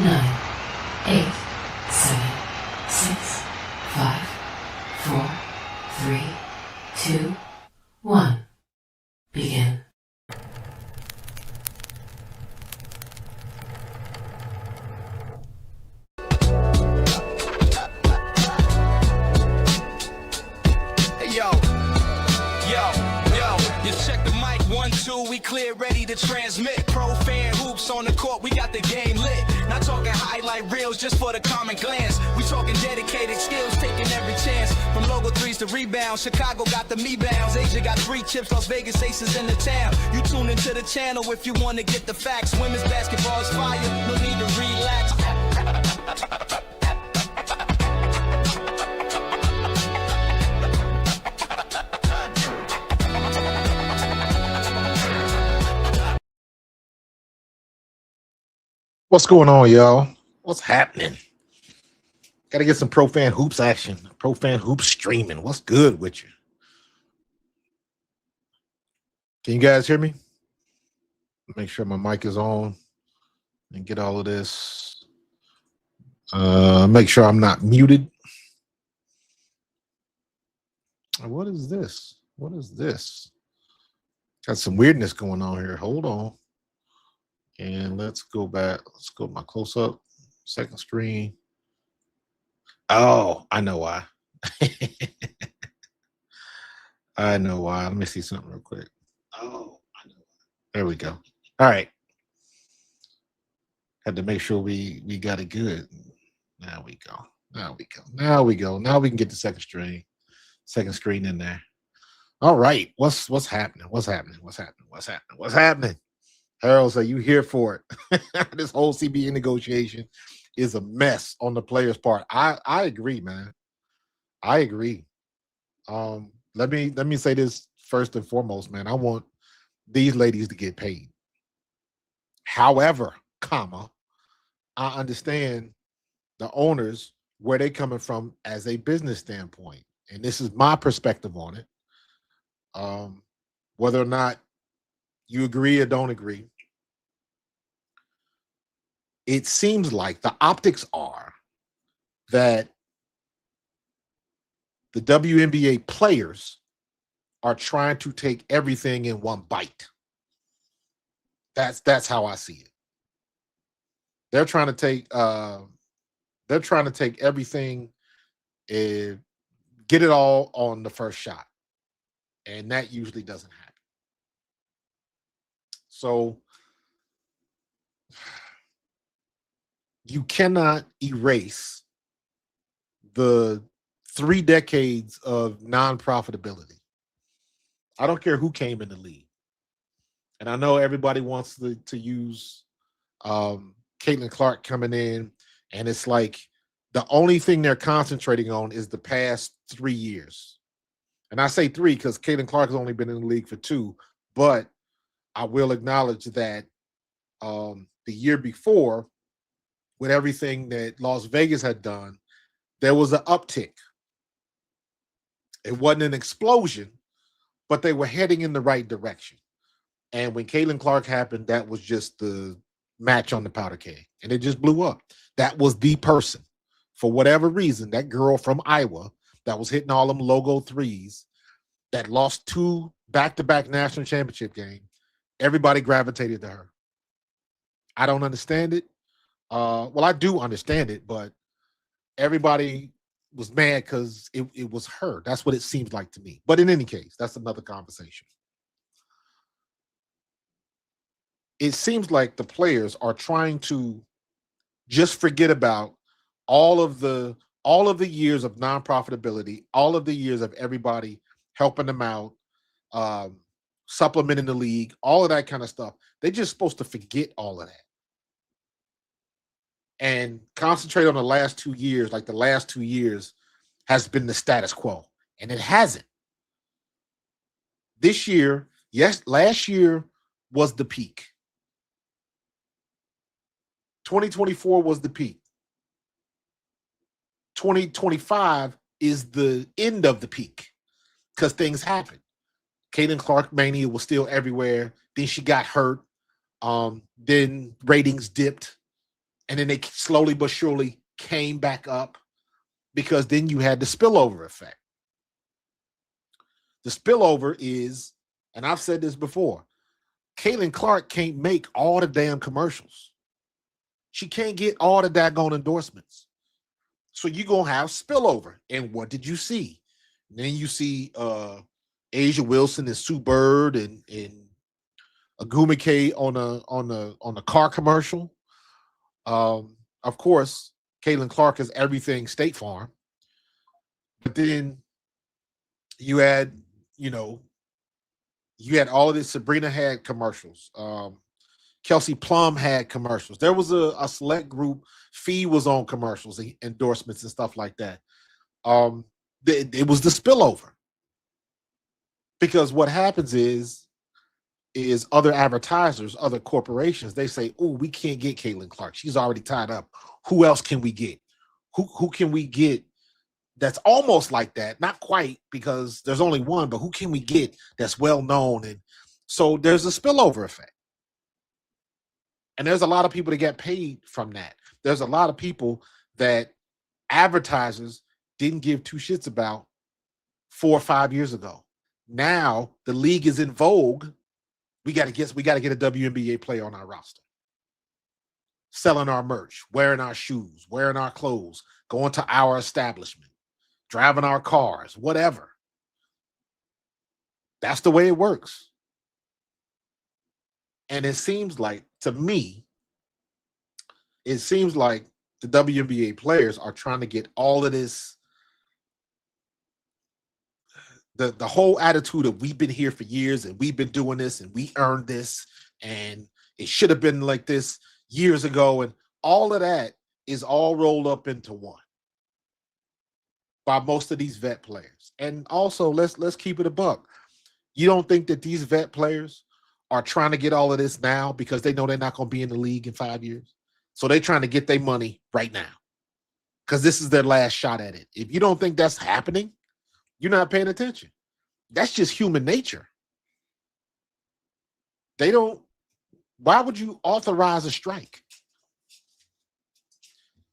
9, 8, 7, 6, 5, 4, 3, 2, 1. Begin. We clear, ready to transmit. Pro fan hoops on the court, we got the game lit. Not talking highlight reels just for the common glance. We talking dedicated skills, taking every chance. From logo threes to rebounds, Chicago got the me-bounds. Asia got 3 chips, Las Vegas aces in the town. You tune into the channel if you want to get the facts. Women's basketball is fire, no need to relax. What's going on, y'all? What's happening? Got to get some Pro Fan Hoops action. Pro Fan Hoops streaming. What's good with you? Can you guys hear me? Make sure my mic is on and get all of this. Make sure I'm not muted. What is this? What is this? Got some weirdness going on here. Hold on. And let's go back. Let's go to my close-up, second screen. Oh, I know why. I know why. Let me see something real quick. Oh, I know. There we go. All right. Had to make sure we got it good. Now we go. Now we go. Now we go. Now we can get the second screen in there. All right. What's happening? What's happening? What's happening? What's happening? What's happening? Harold, are you here for it? This whole CBA negotiation is a mess on the players' part. I agree, man. I agree. Let me say this first and foremost, man. I want these ladies to get paid. However, I understand the owners where they coming from as a business standpoint, and this is my perspective on it. Whether or not you agree or don't agree, it seems like the optics are that the WNBA players are trying to take everything in one bite. That's how I see it. They're trying to take everything and get it all on the first shot. And that usually doesn't happen. So you cannot erase the 3 decades of non-profitability. I don't care who came in the league. And I know everybody wants to use Caitlin Clark coming in, and it's like the only thing they're concentrating on is the past 3 years. And I say 3 because Caitlin Clark has only been in the league for 2, but I will acknowledge that the year before, with everything that Las Vegas had done, there was an uptick. It wasn't an explosion, but they were heading in the right direction. And when Caitlin Clark happened, that was just the match on the powder keg, and it just blew up. That was the person. For whatever reason, that girl from Iowa that was hitting all them logo threes, that lost 2 back-to-back national championship games, everybody gravitated to her. I don't understand it. Well, I do understand it, but everybody was mad because it was her. That's what it seems like to me. But in any case, that's another conversation. It seems like the players are trying to just forget about all of the years of non-profitability, all of the years of everybody helping them out, supplementing the league, all of that kind of stuff. They're just supposed to forget all of that and concentrate on the last 2 years. Like the last 2 years has been the status quo, and it hasn't. This year, yes, last year was the peak. 2024 was the peak. 2025 is the end of the peak because things happen. Caitlin Clark mania was still everywhere. Then she got hurt. Then ratings dipped. And then they slowly but surely came back up because then you had the spillover effect. The spillover is, and I've said this before, Caitlin Clark can't make all the damn commercials. She can't get all the daggone endorsements. So you're going to have spillover. And what did you see? And then you see Asia Wilson and Sue Bird and Agumike on a car commercial. Of course, Caitlin Clark is everything State Farm. But then you had all of this. Sabrina had commercials. Kelsey Plum had commercials. There was a select group. Fee was on commercials, endorsements, and stuff like that. It was the spillover. Because what happens is other advertisers, other corporations, they say, "Oh, we can't get Caitlin Clark. She's already tied up. Who else can we get? Who can we get that's almost like that? Not quite, because there's only one, but who can we get that's well known?" And so there's a spillover effect. And there's a lot of people that get paid from that. There's a lot of people that advertisers didn't give two shits about 4 or 5 years ago. Now the league is in vogue. We got to get a WNBA player on our roster. Selling our merch, wearing our shoes, wearing our clothes, going to our establishment, driving our cars, whatever. That's the way it works. And it seems like, to me, the WNBA players are trying to get all of this, the whole attitude of we've been here for years and we've been doing this and we earned this and it should have been like this years ago, and all of that is all rolled up into one by most of these vet players. And also, let's keep it a buck. You don't think that these vet players are trying to get all of this now because they know they're not going to be in the league in 5 years? So they're trying to get their money right now because this is their last shot at it. If you don't think that's happening, you're not paying attention. That's just human nature. Why would you authorize a strike?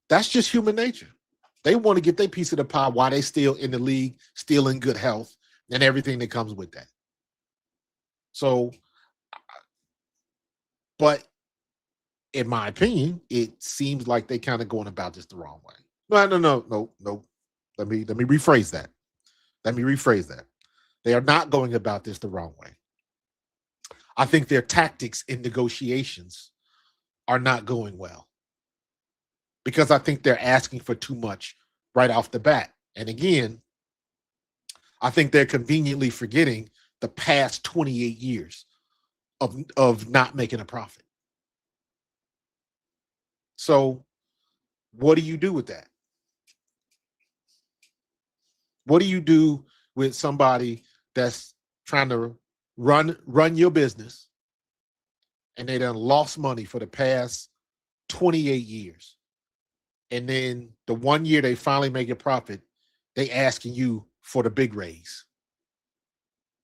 That's just human nature. They want to get their piece of the pie while they still in the league, still in good health, and everything that comes with that. So, but in my opinion, it seems like they kind of going about this the wrong way. No. Let me rephrase that. They are not going about this the wrong way. I think their tactics in negotiations are not going well because I think they're asking for too much right off the bat. And again, I think they're conveniently forgetting the past 28 years of not making a profit. So what do you do with that? What do you do with somebody that's trying to run your business and they done lost money for the past 28 years? And then the 1 year they finally make a profit, they asking you for the big raise.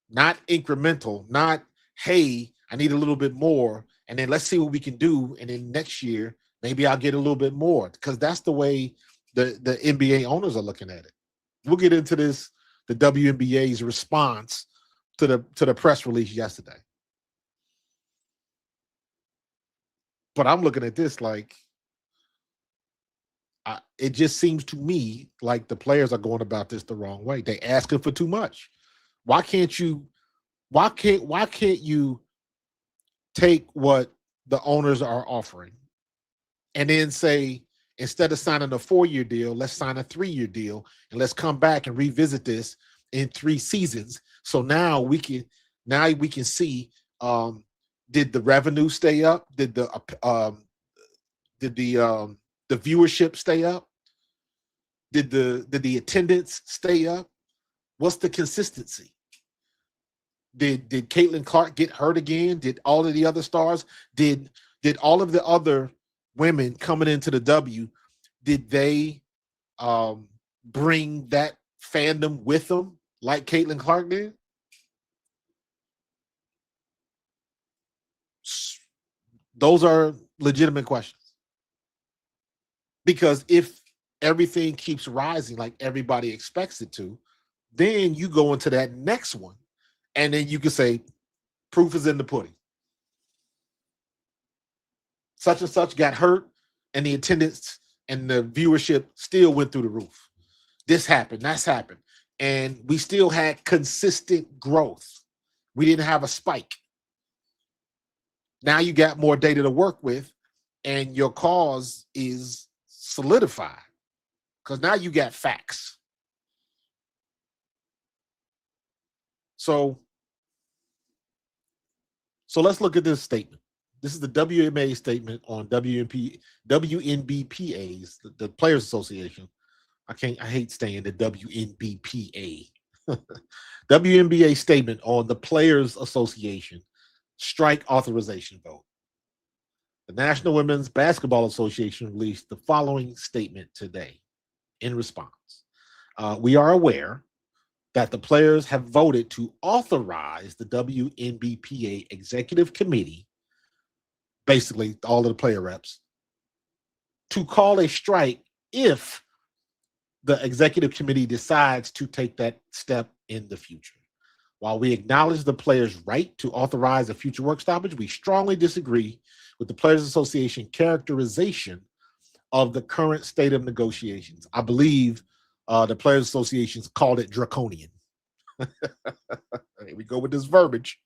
Not incremental, not, hey, I need a little bit more, and then let's see what we can do. And then next year, maybe I'll get a little bit more, because that's the way the NBA owners are looking at it. We'll get into this, the WNBA's response to the press release yesterday. But I'm looking at this like, it just seems to me like the players are going about this the wrong way. They asking for too much. Why can't you take what the owners are offering and then say, instead of signing a 4-year deal, let's sign a 3-year deal, and let's come back and revisit this in 3 seasons. So now we can see, did the revenue stay up? Did the viewership stay up? Did the attendance stay up? What's the consistency? Did Caitlin Clark get hurt again? Did all of the other stars? Did all of the other women coming into the W, did they bring that fandom with them like Caitlin Clark did? Those are legitimate questions. Because if everything keeps rising like everybody expects it to, then you go into that next one, and then you can say, proof is in the pudding. Such and such got hurt, and the attendance and the viewership still went through the roof. This happened, that's happened. And we still had consistent growth. We didn't have a spike. Now you got more data to work with, and your cause is solidified because now you got facts. So let's look at this statement. This is the WNBA statement on WNBPA's, the Players Association. I hate saying the WNBPA. WNBA statement on the Players Association strike authorization vote. The National Women's Basketball Association released the following statement today in response. We are aware that the players have voted to authorize the WNBPA Executive Committee, basically all of the player reps, to call a strike if the Executive Committee decides to take that step in the future. While we acknowledge the players' right to authorize a future work stoppage, we strongly disagree with the Players Association characterization of the current state of negotiations. I believe the Players Associations called it draconian. Here we go with this verbiage.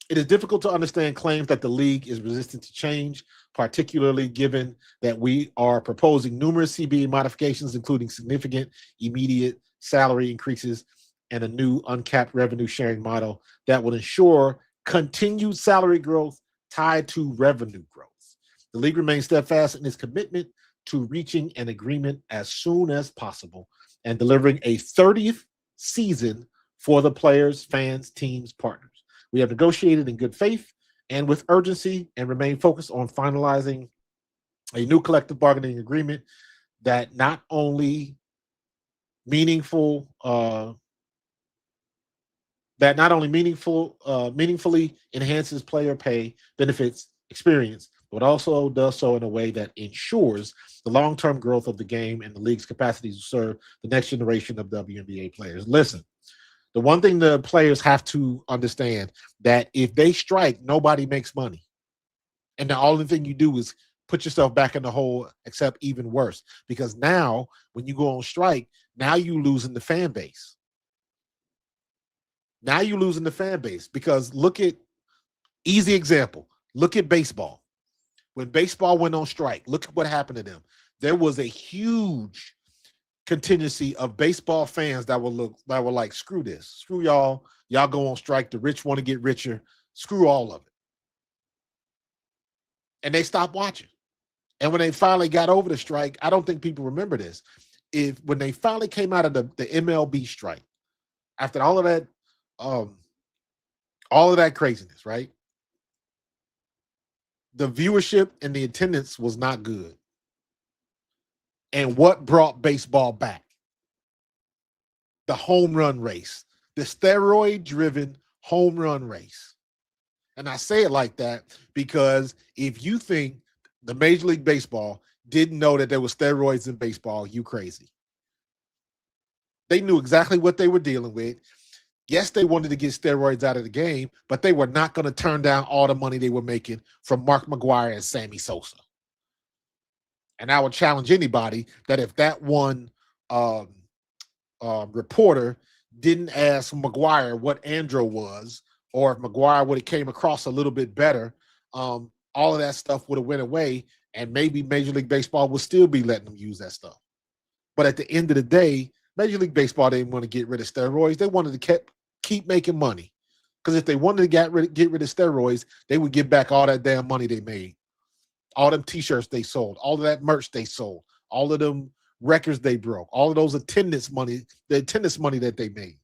It is difficult to understand claims that the league is resistant to change, particularly given that we are proposing numerous CBA modifications, including significant immediate salary increases and a new uncapped revenue sharing model that will ensure continued salary growth tied to revenue growth. The league remains steadfast in its commitment to reaching an agreement as soon as possible and delivering a 30th season for the players, fans, teams, partners. We have negotiated in good faith and with urgency and remain focused on finalizing a new collective bargaining agreement that not only meaningfully enhances player pay, benefits, experience, but also does so in a way that ensures the long-term growth of the game and the league's capacity to serve the next generation of WNBA players. Listen, the one thing the players have to understand that if they strike, nobody makes money. And the only thing you do is put yourself back in the hole, except even worse. Because now, when you go on strike, now you're losing the fan base. Now you're losing the fan base because look at, easy example, look at baseball. When baseball went on strike, look at what happened to them. There was a huge contingency of baseball fans that were like, screw this, screw y'all go on strike. The rich want to get richer, screw all of it. And they stopped watching. And when they finally got over the strike, I don't think people remember this. When they finally came out of the MLB strike, after all of that craziness, right? The viewership and the attendance was not good. And what brought baseball back? The home run race, the steroid-driven home run race. And I say it like that because if you think the Major League Baseball didn't know that there were steroids in baseball, you crazy. They knew exactly what they were dealing with. Yes, they wanted to get steroids out of the game, but they were not going to turn down all the money they were making from Mark McGwire and Sammy Sosa. And I would challenge anybody that if that one reporter didn't ask McGwire what Andro was, or if McGwire would have came across a little bit better, all of that stuff would have went away, and maybe Major League Baseball would still be letting them use that stuff. But at the end of the day, Major League Baseball didn't want to get rid of steroids. They wanted to keep making money. Because if they wanted to get rid of steroids, they would give back all that damn money they made. All them T-shirts they sold, all of that merch they sold, all of them records they broke, all of those attendance money, the attendance money that they made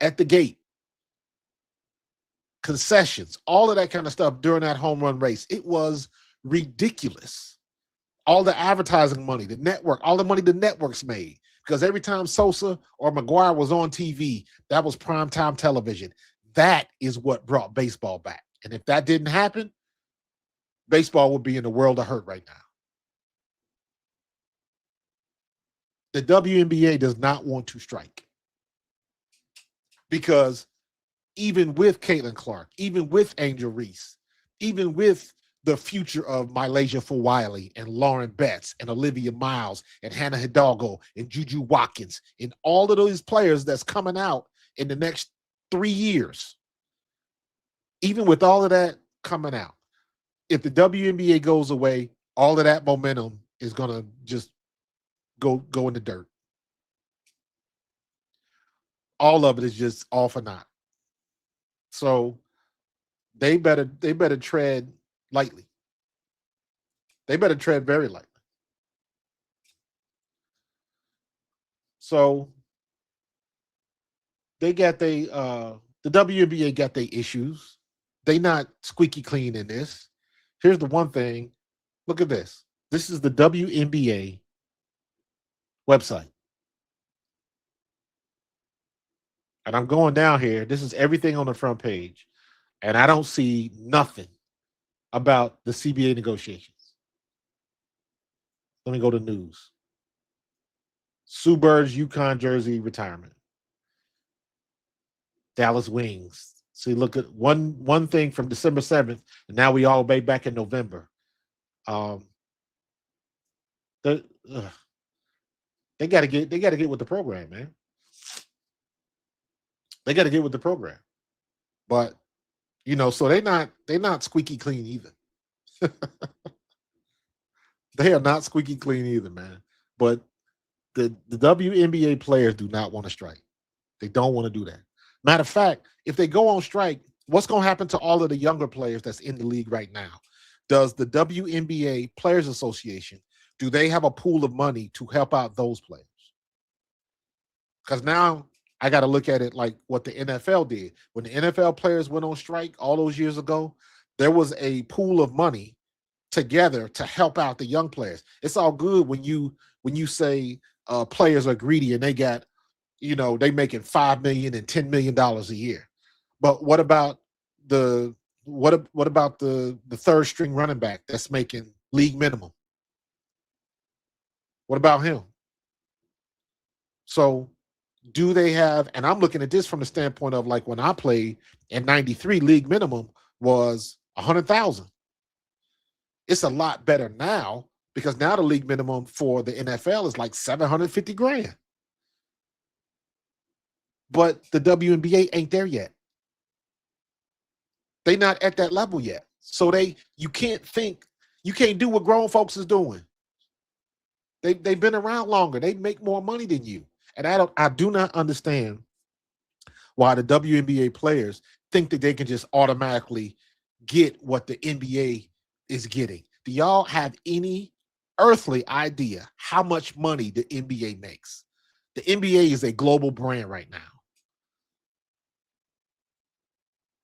at the gate, concessions, all of that kind of stuff during that home run race. It was ridiculous. All the advertising money, the network, all the money the networks made. Because every time Sosa or McGwire was on TV, that was primetime television. That is what brought baseball back. And if that didn't happen, baseball would be in the world of hurt right now. the WNBA does not want to strike because even with Caitlin Clark, even with Angel Reese, even with the future of Mylasia Fulwiley and Lauren Betts and Olivia Miles and Hannah Hidalgo and Juju Watkins and all of those players that's coming out in the next 3 years, even with all of that coming out, if the WNBA goes away, all of that momentum is going to just go in the dirt. All of it is just all for naught. So they better tread lightly. They better tread very lightly. So they got the WNBA got their issues. They not squeaky clean in this. Here's the one thing. Look at this. This is the WNBA website. And I'm going down here. This is everything on the front page. And I don't see nothing about the CBA negotiations. Let me go to news. Sue Bird's UConn jersey retirement. Dallas Wings. See, look at one thing from December 7th, and now we all way back in November. They gotta get with the program, man. They gotta get with the program. But so they're not squeaky clean either. They are not squeaky clean either, man. But the WNBA players do not want to strike. They don't want to do that. Matter of fact, if they go on strike, what's going to happen to all of the younger players that's in the league right now? Does the WNBA Players Association, do they have a pool of money to help out those players? Because now I got to look at it like what the NFL did. When the NFL players went on strike all those years ago, there was a pool of money together to help out the young players. It's all good when you say players are greedy and they got, they making $5 million and $10 million a year. But what about the third string running back that's making league minimum? What about him? So do they have, and I'm looking at this from the standpoint of like when I played in 93, league minimum was 100,000. It's a lot better now because now the league minimum for the NFL is like 750 grand. But the WNBA ain't there yet. They not at that level yet. So you can't do what grown folks is doing. They've been around longer. They make more money than you. And I do not understand why the WNBA players think that they can just automatically get what the NBA is getting. Do y'all have any earthly idea how much money the NBA makes? The NBA is a global brand right now.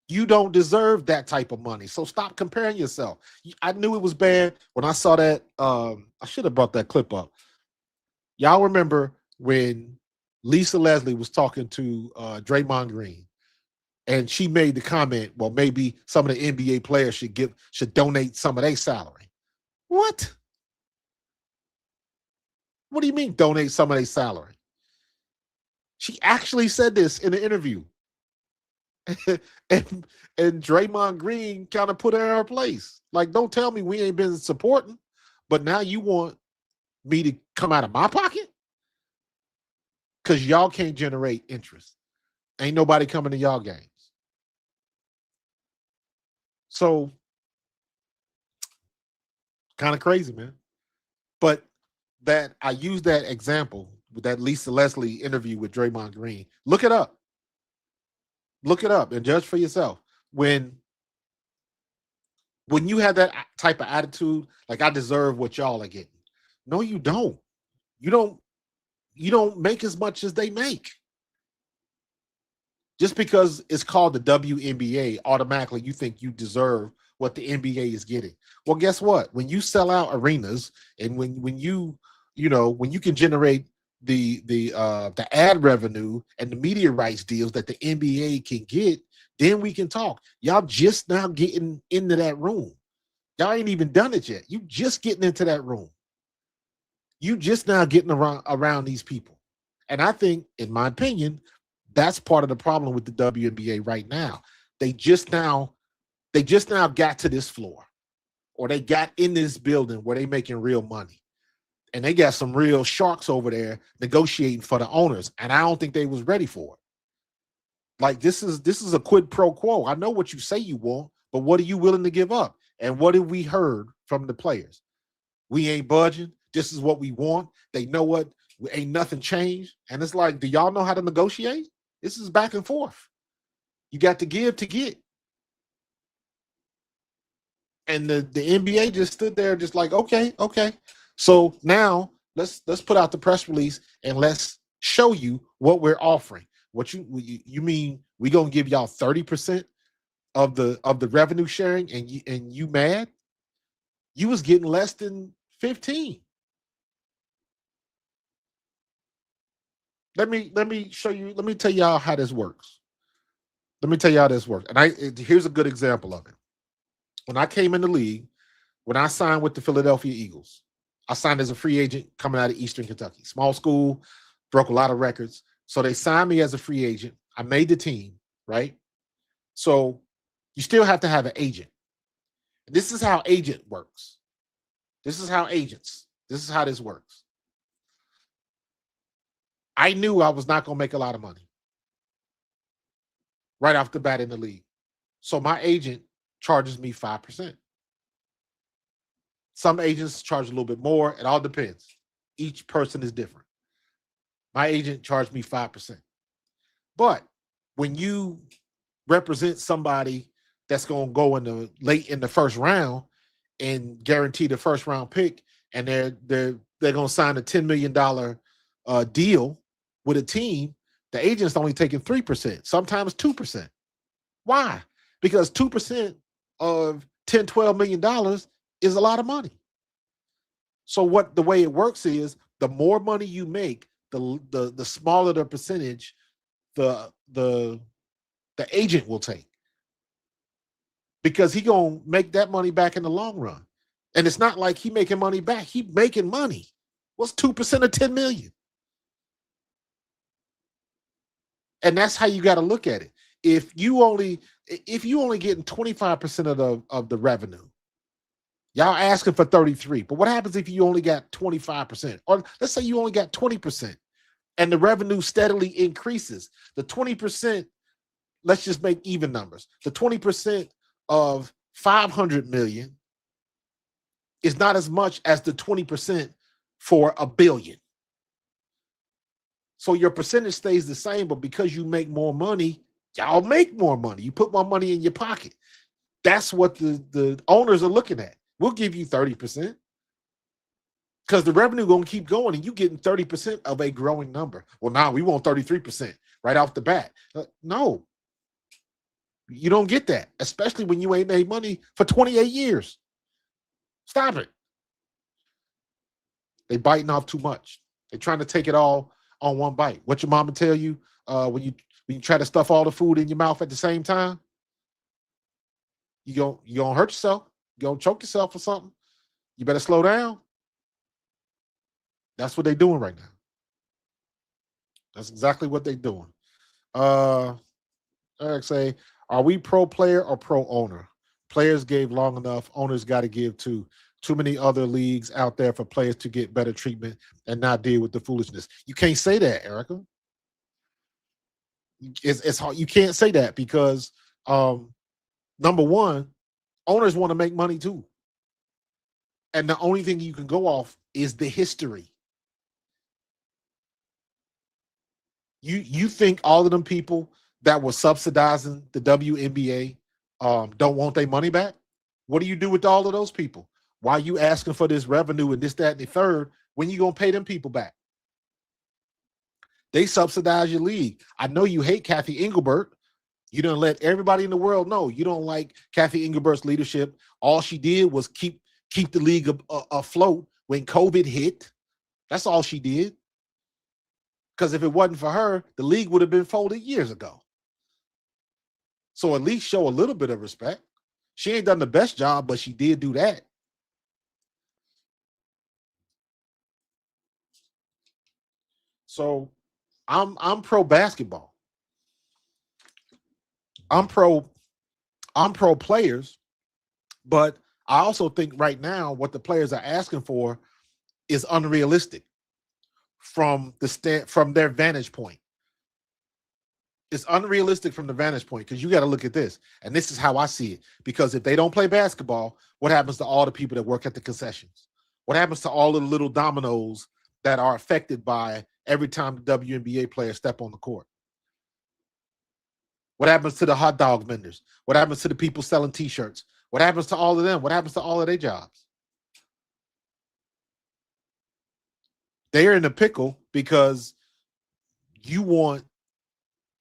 You don't deserve that type of money. So stop comparing yourself. I knew it was bad when I saw that. I should have brought that clip up. Y'all remember when Lisa Leslie was talking to Draymond Green, and she made the comment, well, maybe some of the NBA players should donate some of their salary. What? What do you mean donate some of their salary? She actually said this in an interview. and Draymond Green kind of put her in her place. Like, don't tell me we ain't been supporting, but now you want me to come out of my pocket? Because y'all can't generate interest. Ain't nobody coming to y'all games. So, kind of crazy, man. But that I use that example with that Lisa Leslie interview with Draymond Green. Look it up. Look it up and judge for yourself. When you have that type of attitude, like I deserve what y'all are getting. No, you don't. You don't make as much as they make. Just because it's called the WNBA, automatically you think you deserve what the NBA is getting. Well, guess what? When you sell out arenas and when you can generate the ad revenue and the media rights deals that the NBA can get, then we can talk. Y'all just now getting into that room. Y'all ain't even done it yet. You just getting into that room. You just now getting around these people. And I think, in my opinion, that's part of the problem with the WNBA right now. They just now got to this floor, or they got in this building where they making real money. And they got some real sharks over there negotiating for the owners. And I don't think they was ready for it. Like, this is a quid pro quo. I know what you say you want, but what are you willing to give up? And what have we heard from the players? We ain't budging. This is what we want. They know what. Ain't nothing changed. And it's like, do y'all know how to negotiate? This is back and forth. You got to give to get. And the NBA just stood there just like, okay. So now let's put out the press release and let's show you what we're offering. What you mean we gonna give y'all 30% of the revenue sharing, and you mad? You was getting less than 15. Let me show you. Let me tell y'all how this works. And here's a good example of it. When I came in the league, when I signed with the Philadelphia Eagles, I signed as a free agent coming out of Eastern Kentucky. Small school, broke a lot of records. So they signed me as a free agent. I made the team, right? So you still have to have an agent. This is how agent works. This is how this works. I knew I was not going to make a lot of money right off the bat in the league. So my agent charges me 5%. Some agents charge a little bit more. It all depends. Each person is different. My agent charged me 5%. But when you represent somebody that's going to go late in the first round and guarantee the first round pick, and they're going to sign a $10 million deal with a team, the agent's only taking 3%, sometimes 2%. Why? Because 2% of $10-12 million is a lot of money. So the way it works is, the more money you make, the smaller the percentage the agent will take, because he gonna make that money back in the long run. And it's not like he making money back. He making money. What's 2% of 10 million? And that's how you got to look at it. If you only getting 25% of the revenue, y'all asking for 33. But what happens if you only got 25%? Or let's say you only got 20%, and the revenue steadily increases. The 20%, let's just make even numbers. The 20% of 500 million is not as much as the 20% for $1 billion. So your percentage stays the same, but because you make more money, y'all make more money. You put more money in your pocket. That's what the owners are looking at. We'll give you 30%, because the revenue going to keep going, and you getting 30% of a growing number. Well, now we want 33% right off the bat. No, you don't get that, especially when you ain't made money for 28 years. Stop it. They biting off too much. They're trying to take it all on one bite. What your mama tell you when you try to stuff all the food in your mouth at the same time? You gonna hurt yourself. You gonna choke yourself or something. You better slow down. That's what they're doing right now. That's exactly what they're doing. Eric say, are we pro player or pro owner? Players gave long enough. Owners got to give too. Too many other leagues out there for players to get better treatment and not deal with the foolishness. You can't say that, Erica. It's hard. You can't say that because, number one, owners want to make money too. And the only thing you can go off is the history. You think all of them people that were subsidizing the WNBA don't want their money back? What do you do with all of those people? Why are you asking for this revenue and this, that, and the third when you going to pay them people back? They subsidize your league. I know you hate Kathy Engelbert. You done let everybody in the world know you don't like Kathy Engelbert's leadership. All she did was keep the league afloat when COVID hit. That's all she did. Because if it wasn't for her, the league would have been folded years ago. So at least show a little bit of respect. She ain't done the best job, but she did do that. So I'm pro basketball. I'm pro players, but I also think right now what the players are asking for is unrealistic from from their vantage point. It's unrealistic from the vantage point because you got to look at this, and this is how I see it. Because if they don't play basketball, what happens to all the people that work at the concessions? What happens to all of the little dominoes that are affected by every time the WNBA players step on the court? What happens to the hot dog vendors? What happens to the people selling T-shirts? What happens to all of them? What happens to all of their jobs? They're in a pickle because they want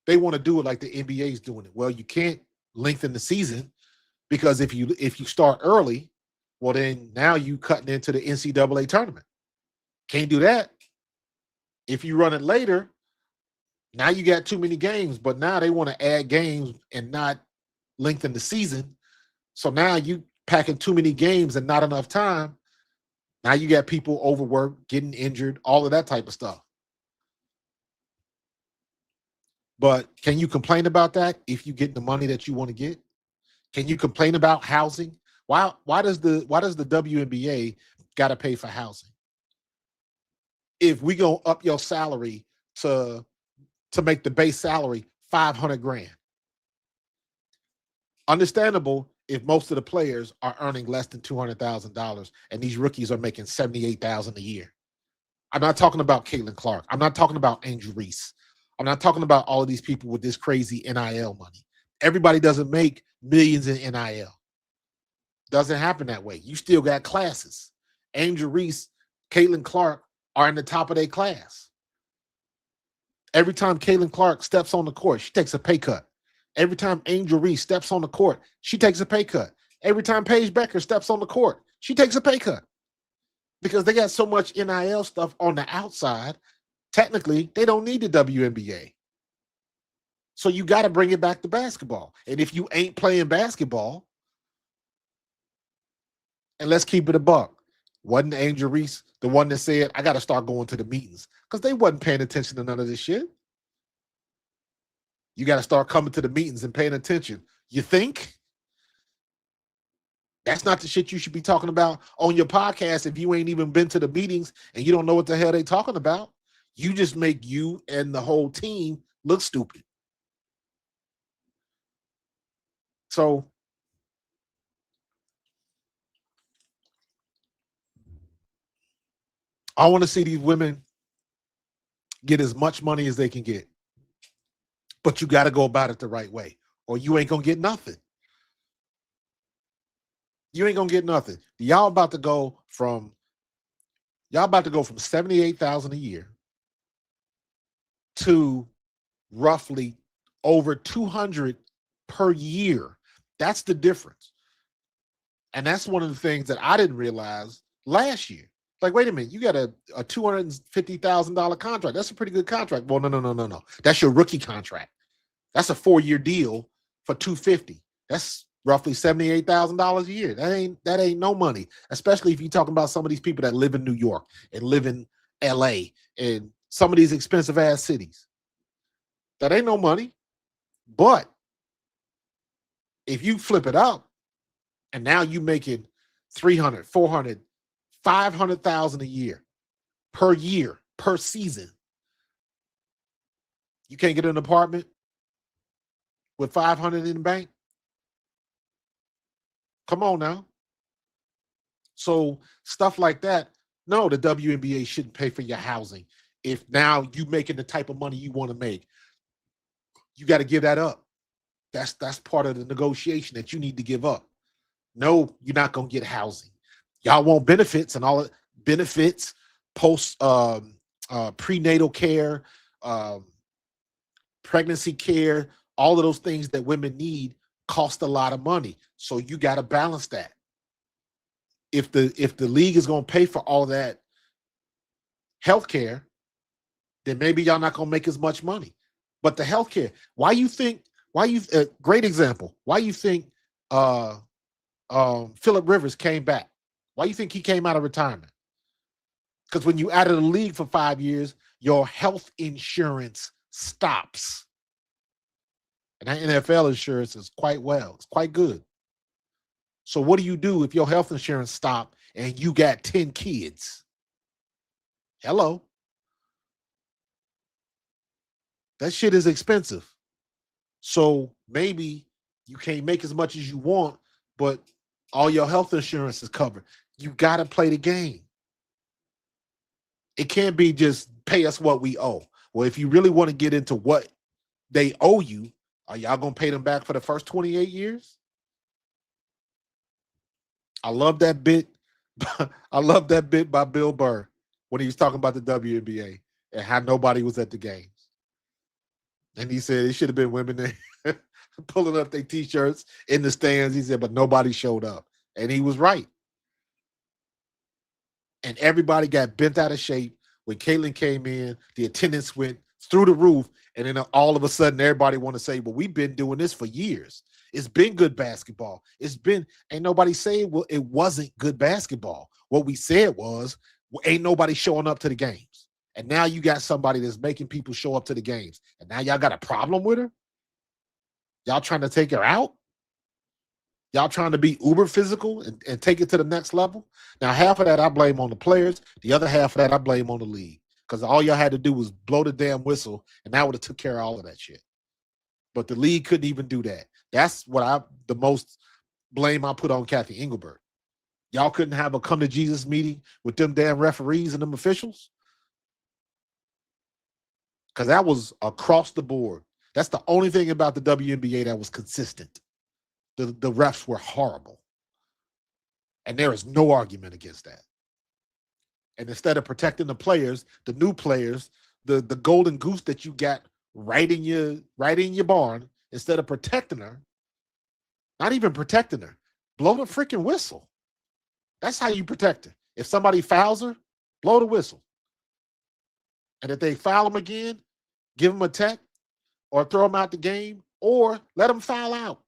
to do it like the NBA is doing it. Well, you can't lengthen the season because if you start early, well, then now you cutting into the NCAA tournament. Can't do that. If you run it later, now you got too many games, but now they want to add games and not lengthen the season. So now you packing too many games and not enough time. Now you got people overworked, getting injured, all of that type of stuff. But can you complain about that if you get the money that you want to get? Can you complain about housing? Why does the WNBA got to pay for housing? If we gonna up your salary to make the base salary $500,000, understandable if most of the players are earning less than $200,000 and these rookies are making $78,000 a year. I'm not talking about Caitlin Clark. I'm not talking about Angel Reese. I'm not talking about all of these people with this crazy NIL money. Everybody doesn't make millions in NIL. Doesn't happen that way. You still got classes. Angel Reese, Caitlin Clark are in the top of their class. Every time Caitlin Clark steps on the court, she takes a pay cut. Every time Angel Reese steps on the court, she takes a pay cut. Every time Paige Becker steps on the court, she takes a pay cut. Because they got so much NIL stuff on the outside, technically, they don't need the WNBA. So you got to bring it back to basketball. And if you ain't playing basketball, and let's keep it a buck, wasn't Angel Reese the one that said, I got to start going to the meetings? Because they wasn't paying attention to none of this shit. You got to start coming to the meetings and paying attention. You think? That's not the shit you should be talking about on your podcast if you ain't even been to the meetings and you don't know what the hell they talking about. You just make you and the whole team look stupid. So I want to see these women get as much money as they can get. But you got to go about it the right way, or you ain't going to get nothing. You ain't going to get nothing. Y'all about to go from $78,000 a year to roughly over $200,000 per year. That's the difference. And that's one of the things that I didn't realize last year. Like, wait a minute, you got a $250,000 contract. That's a pretty good contract. Well, no. That's your rookie contract. That's a 4-year deal for $250,000. That's roughly $78,000 a year. That ain't no money, especially if you're talking about some of these people that live in New York and live in LA and some of these expensive ass cities. That ain't no money. But if you flip it up and now you making $300,000, $400,000, $500,000 a year, per season, you can't get an apartment with $500,000 in the bank. Come on now. So stuff like that. No, the WNBA shouldn't pay for your housing. If now you making the type of money you want to make, you got to give that up. That's part of the negotiation that you need to give up. No, you're not going to get housing. Y'all want benefits and all benefits, post prenatal care, pregnancy care, all of those things that women need cost a lot of money. So you got to balance that. If the league is going to pay for all that health care, then maybe y'all not going to make as much money. But the health care, great example. Why you think Phillip Rivers came back? Why you think he came out of retirement? Because when you added a league for 5 years, your health insurance stops. And that NFL insurance is quite well. It's quite good. So what do you do if your health insurance stop and you got 10 kids? Hello. That shit is expensive. So maybe you can't make as much as you want, but all your health insurance is covered. You got to play the game. It can't be just pay us what we owe. Well, if you really want to get into what they owe you, are y'all going to pay them back for the first 28 years? I love that bit. I love that bit by Bill Burr when he was talking about the WNBA and how nobody was at the games. And he said it should have been women there pulling up their T-shirts in the stands. He said, but nobody showed up. And he was right. And everybody got bent out of shape. When Caitlin came in, the attendance went through the roof. And then all of a sudden, everybody want to say, well, we've been doing this for years. It's been good basketball. Ain't nobody saying, well, it wasn't good basketball. What we said was, well, ain't nobody showing up to the games. And now you got somebody that's making people show up to the games. And now y'all got a problem with her? Y'all trying to take her out? Y'all trying to be uber physical and take it to the next level? Now, half of that I blame on the players. The other half of that I blame on the league. Because all y'all had to do was blow the damn whistle, and that would have took care of all of that shit. But the league couldn't even do that. That's the most blame I put on Kathy Engelbert. Y'all couldn't have a come to Jesus meeting with them damn referees and them officials? Because that was across the board. That's the only thing about the WNBA that was consistent. The refs were horrible. And there is no argument against that. And instead of protecting the players, the new players, the golden goose that you got right in your barn, instead of protecting her, not even protecting her, blow the freaking whistle. That's how you protect her. If somebody fouls her, blow the whistle. And if they foul them again, give them a tech or throw them out the game or let them foul out.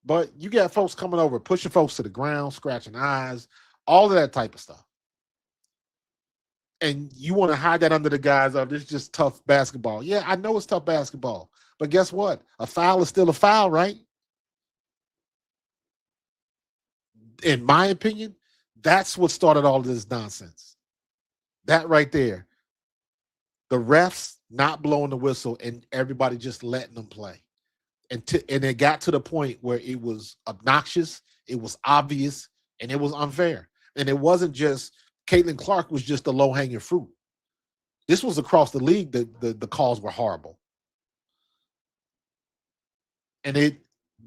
But you got folks coming over, pushing folks to the ground, scratching eyes, all of that type of stuff. And you want to hide that under the guise of this is just tough basketball. Yeah, I know it's tough basketball. But guess what? A foul is still a foul, right? In my opinion, that's what started all of this nonsense. That right there. The refs not blowing the whistle and everybody just letting them play. And it got to the point where it was obnoxious, it was obvious, and it was unfair. And it wasn't just Caitlin Clark was just the low-hanging fruit. This was across the league. The calls were horrible. And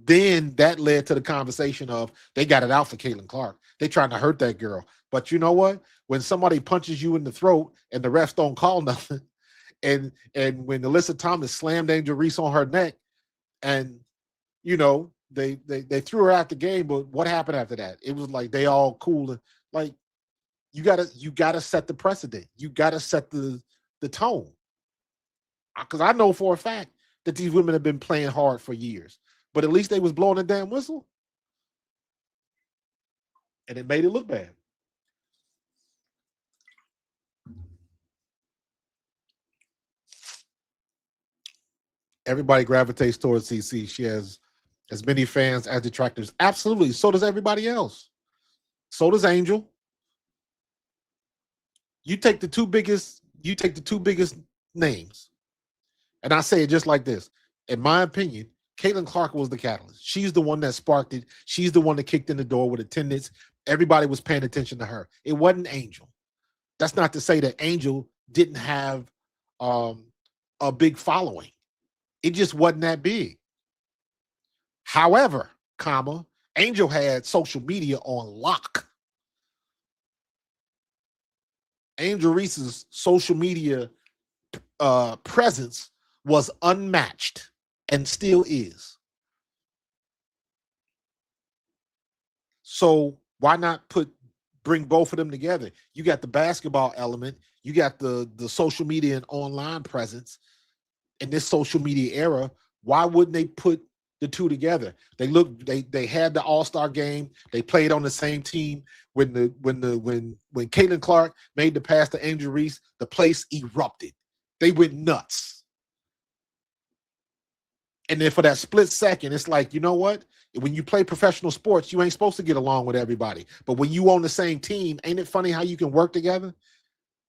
then that led to the conversation of they got it out for Caitlin Clark. They trying to hurt that girl. But you know what? When somebody punches you in the throat and the refs don't call nothing, and when Alyssa Thomas slammed Angel Reese on her neck, and you know they threw her out the game, but what happened after that? It was like they all cool and like you gotta set the precedent. You gotta set the tone. Because I know for a fact that these women have been playing hard for years, but at least they was blowing a damn whistle, and it made it look bad. Everybody gravitates towards CC. She has as many fans as detractors. Absolutely. So does everybody else. So does Angel. You take the two biggest names. And I say it just like this. In my opinion, Caitlin Clark was the catalyst. She's the one that sparked it. She's the one that kicked in the door with attendance. Everybody was paying attention to her. It wasn't Angel. That's not to say that Angel didn't have a big following. It just wasn't that big. However, Angel had social media on lock. Angel Reese's social media presence was unmatched and still is. So why not bring both of them together? You got the basketball element, you got the social media and online presence in this social media era. Why wouldn't they put the two together. They had the All-Star game. They played on the same team. When Caitlin Clark made the pass to Angel Reese, the place erupted. They went nuts. And then for that split second, it's like, you know what? When you play professional sports, you ain't supposed to get along with everybody. But when you on the same team, ain't it funny how you can work together?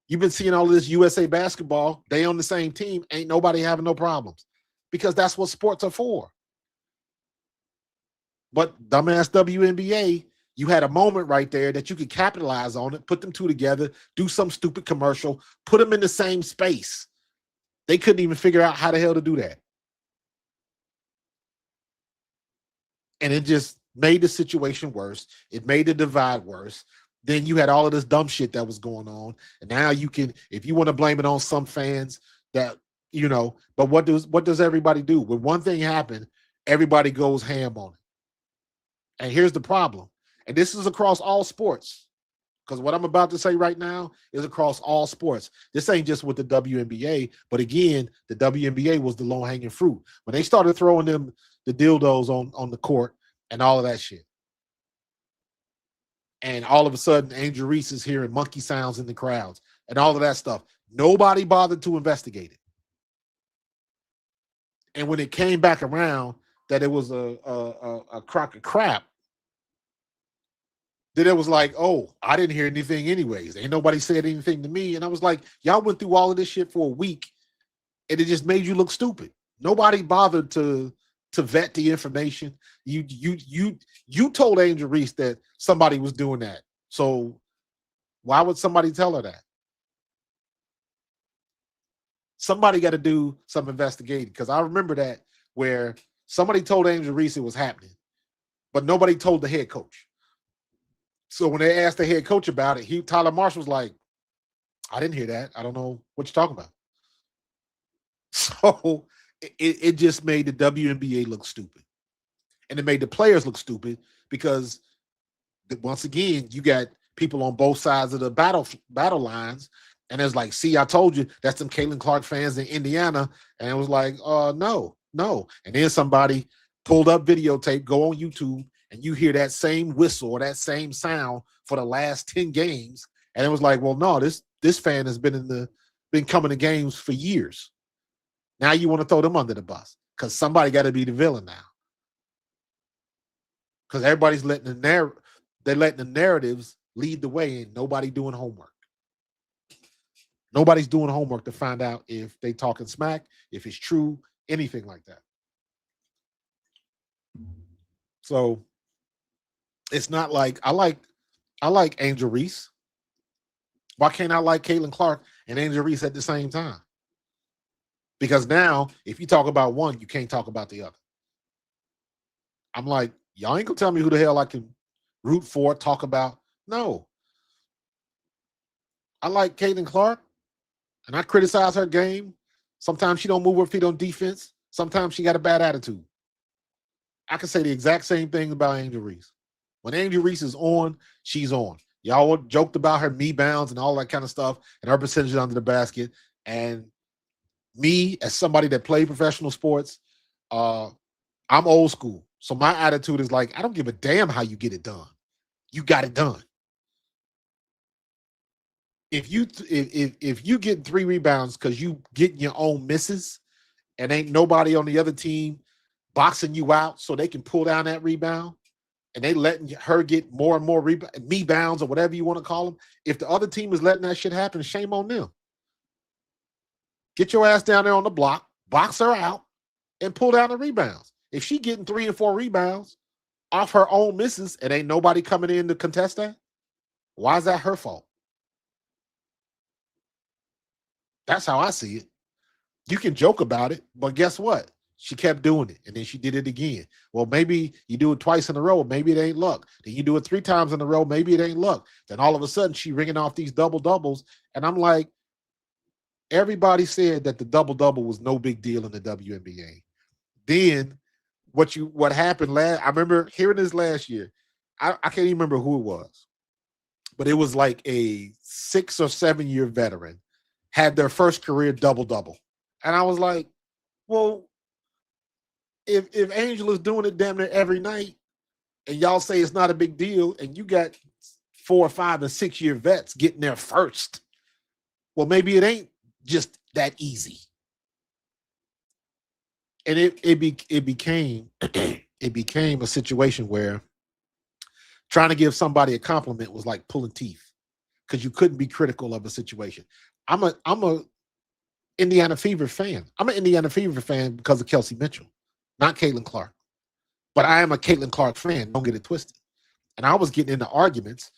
You've been seeing all of this USA basketball. They on the same team. Ain't nobody having no problems. Because that's what sports are for. But dumbass WNBA, you had a moment right there that you could capitalize on it, put them two together, do some stupid commercial, put them in the same space. They couldn't even figure out how the hell to do that. And it just made the situation worse. It made the divide worse. Then you had all of this dumb shit that was going on. And now you can, if you want to blame it on some fans that, you know, but what does everybody do? When one thing happened, everybody goes ham on it. And here's the problem. And this is across all sports. Because what I'm about to say right now is across all sports. This ain't just with the WNBA, but again, the WNBA was the low-hanging fruit. When they started throwing them the dildos on the court and all of that shit. And all of a sudden, Angel Reese is hearing monkey sounds in the crowds and all of that stuff. Nobody bothered to investigate it. And when it came back around that it was a crock of crap, then it was like, oh, I didn't hear anything anyways. Ain't nobody said anything to me. And I was like, y'all went through all of this shit for a week, and it just made you look stupid. Nobody bothered to vet the information. You told Angel Reese that somebody was doing that. So why would somebody tell her that? Somebody got to do some investigating, because I remember that where somebody told Angel Reese it was happening, but nobody told the head coach. So when they asked the head coach about it, Tyler Marshall was like, I didn't hear that. I don't know what you're talking about. So it just made the WNBA look stupid. And it made the players look stupid because, once again, you got people on both sides of the battle lines. And it's like, see, I told you, that's them Caitlin Clark fans in Indiana. And it was like, no. And then somebody pulled up videotape, go on YouTube, and you hear that same whistle or that same sound for the last 10 games. And it was like, well, no, this fan has been coming to games for years. Now you want to throw them under the bus because somebody got to be the villain now. Because everybody's letting the narratives lead the way, and nobody doing homework. Nobody's doing homework to find out if they talking smack, if it's true, anything like that. So it's not like I like Angel Reese. Why can't I like Caitlin Clark and Angel Reese at the same time? Because now, if you talk about one, you can't talk about the other. I'm like, y'all ain't gonna tell me who the hell I can root for, talk about. No. I like Caitlin Clark, and I criticize her game. Sometimes she don't move her feet on defense. Sometimes she got a bad attitude. I can say the exact same thing about Angel Reese. When Angel Reese is on, she's on. Y'all joked about her knee bounds and all that kind of stuff and her percentage under the basket. And me, as somebody that played professional sports, I'm old school. So my attitude is like, I don't give a damn how you get it done. You got it done. If you get 3 rebounds because you getting your own misses and ain't nobody on the other team boxing you out so they can pull down that rebound, and they letting her get more and more rebounds or whatever you want to call them, if the other team is letting that shit happen, shame on them. Get your ass down there on the block, box her out, and pull down the rebounds. If she getting 3 and 4 rebounds off her own misses and ain't nobody coming in to contest that, why is that her fault? That's how I see it. You can joke about it, but guess what? She kept doing it, and then she did it again. Well, maybe you do it twice in a row, maybe it ain't luck. Then you do it 3 times in a row, maybe it ain't luck. Then all of a sudden, she ringing off these double-doubles, and I'm like, everybody said that the double-double was no big deal in the WNBA. Then what happened I remember hearing this last year. I can't even remember who it was, but it was like a 6 or 7 year veteran had their first career double-double. And I was like, well, if Angela's doing it damn near every night, and y'all say it's not a big deal, and you got 4 or 5 and 6 year vets getting there first, well, maybe it ain't just that easy. And it became it became a situation where trying to give somebody a compliment was like pulling teeth because you couldn't be critical of a situation. I'm a Indiana Fever fan. I'm an Indiana Fever fan because of Kelsey Mitchell, not Caitlin Clark. But I am a Caitlin Clark fan. Don't get it twisted. And I was getting into arguments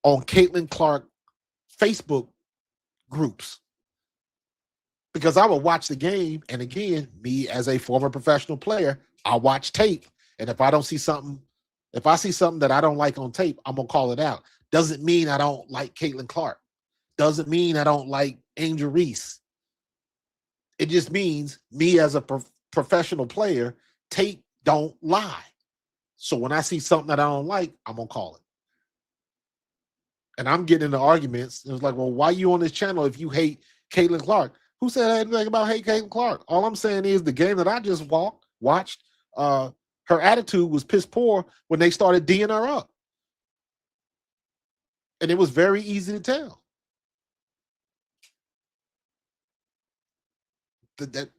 on Caitlin Clark Facebook groups because I would watch the game. And again, me as a former professional player, I watch tape. And if I see something that I don't like on tape, I'm going to call it out. Doesn't mean I don't like Caitlin Clark. Doesn't mean I don't like Angel Reese. It just means me as a professional player, tape don't lie. So when I see something that I don't like, I'm going to call it. And I'm getting into arguments. It was like, well, why are you on this channel if you hate Caitlin Clark? Who said anything about hate Caitlin Clark? All I'm saying is the game that I just watched, her attitude was piss poor when they started D'ing her up. And it was very easy to tell. That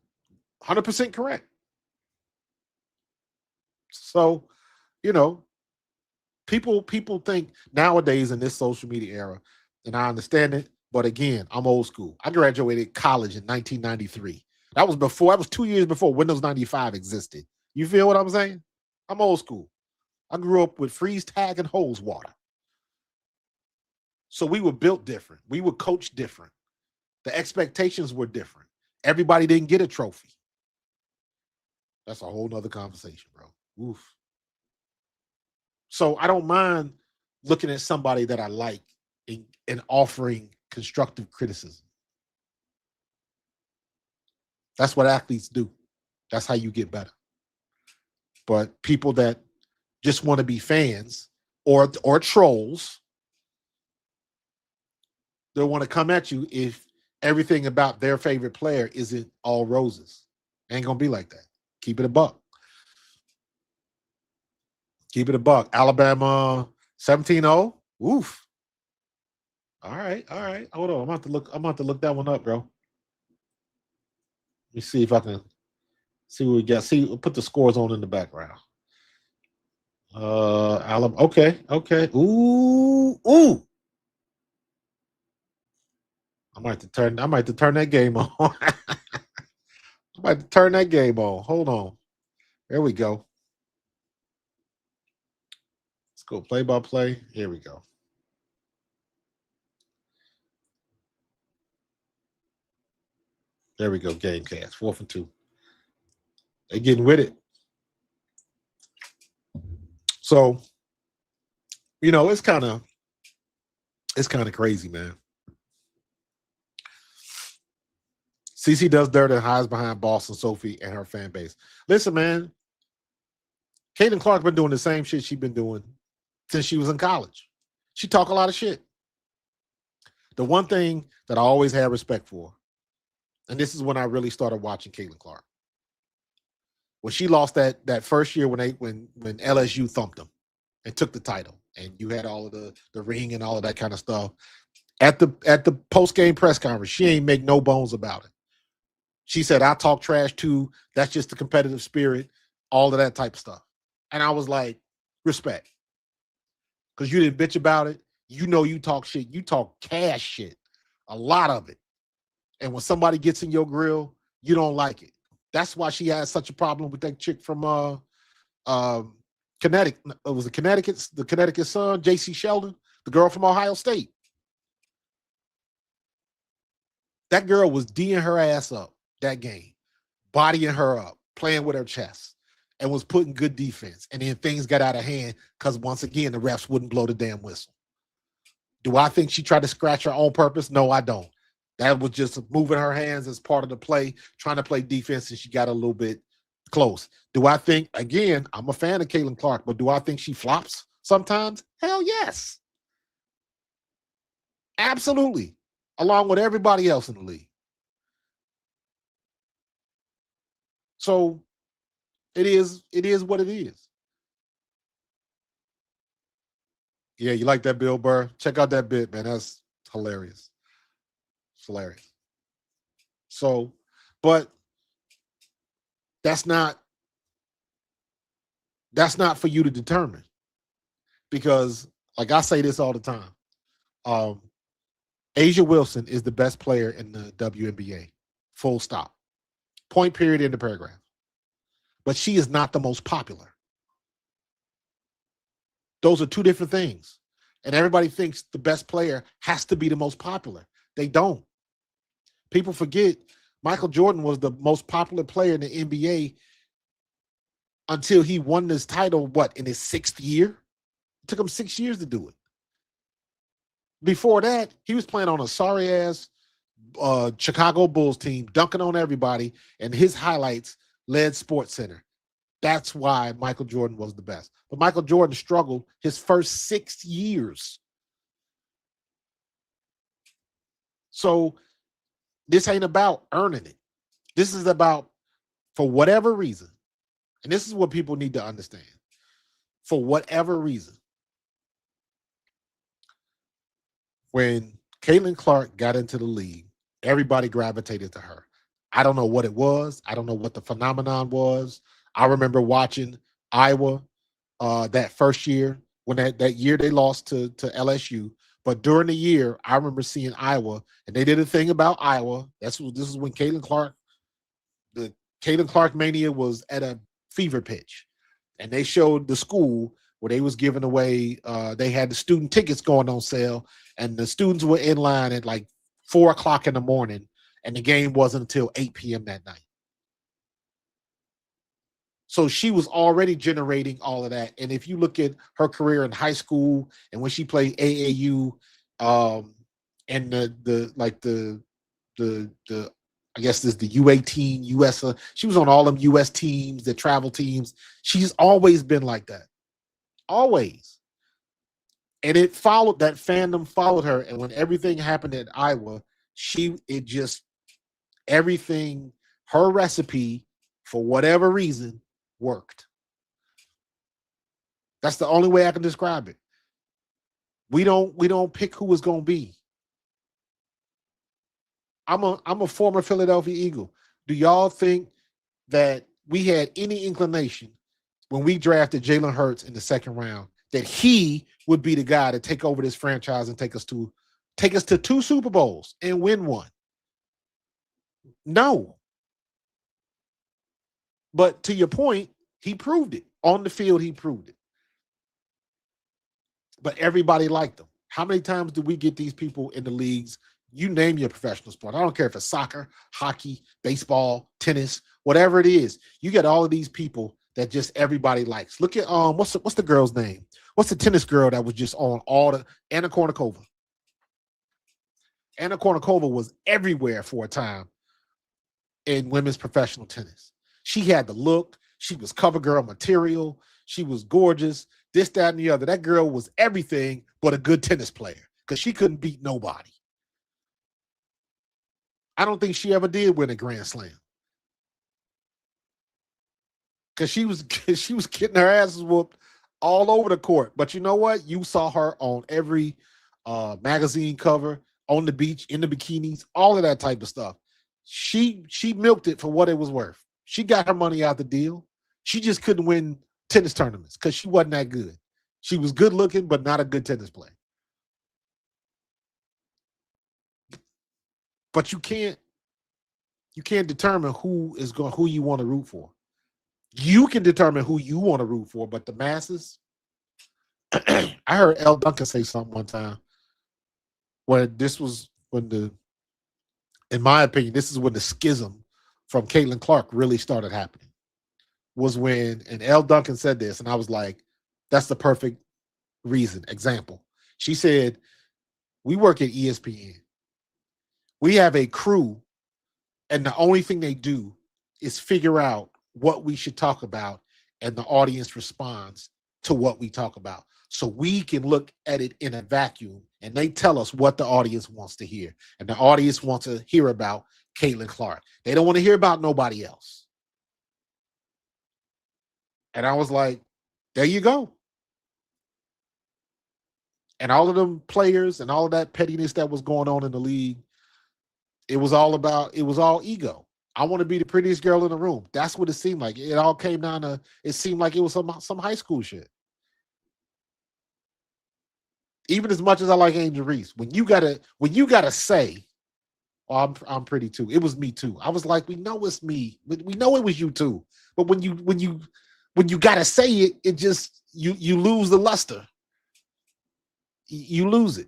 100% correct. So, people think nowadays in this social media era, and I understand it, but again, I'm old school. I graduated college in 1993. That was 2 years before Windows 95 existed. You feel what I'm saying? I'm old school. I grew up with freeze tag and hose water. So we were built different. We were coached different. The expectations were different. Everybody didn't get a trophy. That's a whole nother conversation, bro. Oof. So I don't mind looking at somebody that I like and offering constructive criticism. That's what athletes do. That's how you get better. But people that just want to be fans or trolls, they'll want to come at you if everything about their favorite player isn't all roses. Ain't going to be like that. Keep it a buck. Keep it a buck. Alabama 17-0. Oof. All right. Hold on. I'm about to look that one up, bro. Let me see if I can see what we got. See, we'll put the scores on in the background. Alabama. Okay. Ooh. I might have to turn that game on. I might have to turn that game on. Hold on. There we go. Let's go play by play. Here we go. There we go. Gamecast. 4 for 2. They getting with it. So, it's kind of crazy, man. CC does dirt and hides behind Boston Sophie and her fan base. Listen, man, Caitlin Clark been doing the same shit she's been doing since she was in college. She talk a lot of shit. The one thing that I always had respect for, and this is when I really started watching Caitlin Clark, when she lost that first year when LSU thumped them and took the title, and you had all of the ring and all of that kind of stuff. At the post-game press conference, she ain't make no bones about it. She said, I talk trash too. That's just the competitive spirit, all of that type of stuff. And I was like, respect. Because you didn't bitch about it. You talk shit. You talk cash shit. A lot of it. And when somebody gets in your grill, you don't like it. That's why she has such a problem with that chick from Connecticut. It was the Connecticut Sun, J.C. Sheldon, the girl from Ohio State. That girl was D'ing her ass up that game, bodying her up, playing with her chest, and was putting good defense. And then things got out of hand because, once again, the refs wouldn't blow the damn whistle. Do I think she tried to scratch her on purpose? No, I don't. That was just moving her hands as part of the play, trying to play defense, and she got a little bit close. Do I think, again, I'm a fan of Caitlin Clark, but do I think she flops sometimes? Hell yes. Absolutely. Along with everybody else in the league. So It is what it is. Yeah, you like that, Bill Burr? Check out that bit, man. That's hilarious. It's hilarious. So, but that's not for you to determine, because like I say this all the time. Um, Asia Wilson is the best player in the WNBA. Full stop. Point period in the paragraph. But she is not the most popular. Those are two different things. And everybody thinks the best player has to be the most popular. They don't. People forget Michael Jordan was the most popular player in the NBA until he won this title, in his 6th year? It took him 6 years to do it. Before that, he was playing on a sorry-ass Chicago Bulls team, dunking on everybody, and his highlights led Sports Center. That's why Michael Jordan was the best. But Michael Jordan struggled his first 6 years. So this ain't about earning it. This is about, for whatever reason, and this is what people need to understand, for whatever reason, when Caitlin Clark got into the league, everybody gravitated to her. I don't know what it was. I don't know what the phenomenon was. I remember watching Iowa that first year, when that year they lost to LSU. But during the year, I remember seeing Iowa, and they did a thing about Iowa. This is when the Caitlin Clark mania was at a fever pitch. And they showed the school where they was giving away, they had the student tickets going on sale, and the students were in line at like 4 o'clock in the morning, and the game wasn't until 8 p.m. that night. So she was already generating all of that. And if you look at her career in high school and when she played AAU, and the I guess this the U18, US, she was on all them US teams, the travel teams. She's always been like that. Always. And that fandom followed her. And when everything happened at Iowa, everything, her recipe, for whatever reason, worked. That's the only way I can describe it. We don't pick who it's going to be. I'm a former Philadelphia Eagle. Do y'all think that we had any inclination when we drafted Jalen Hurts in the 2nd round that he would be the guy to take over this franchise and take us to 2 Super Bowls and win one? No. But to your point, he proved it. On the field, he proved it. But everybody liked him. How many times do we get these people in the leagues? You name your professional sport. I don't care if it's soccer, hockey, baseball, tennis, whatever it is. You get all of these people that just everybody likes. Look at what's the girl's name? What's the tennis girl that was just on all the Anna Kournikova? Anna Kournikova was everywhere for a time in women's professional tennis. She had the look. She was cover girl material. She was gorgeous. This, that, and the other. That girl was everything but a good tennis player because she couldn't beat nobody. I don't think she ever did win a Grand Slam because she was getting her asses whooped all over the court. But you know what? You saw her on every magazine cover, on the beach, in the bikinis, all of that type of stuff. She milked it for what it was worth. She got her money out the deal. She just couldn't win tennis tournaments because she wasn't that good. She was good looking, but not a good tennis player. But you can't determine who you want to root for. You can determine who you want to root for, but the masses. I heard L. Duncan say something one time where in my opinion, this is when the schism from Caitlin Clark really started happening. Was when, and L. Duncan said this, and I was like, that's the perfect example. She said, we work at ESPN. We have a crew, and the only thing they do is figure out what we should talk about, and the audience responds to what we talk about. So we can look at it in a vacuum, and they tell us what the audience wants to hear. And the audience wants to hear about Caitlin Clark. They don't want to hear about nobody else. And I was like, there you go. And all of them players and all of that pettiness that was going on in the league, it was all ego. I want to be the prettiest girl in the room. That's what it seemed like. It all came down to, it seemed like it was some high school shit. Even as much as I like Angel Reese, when you gotta say, oh, I'm pretty too. It was me too. I was like, we know it's me. We know it was you too. But when you gotta say it, it just you lose the luster. You lose it.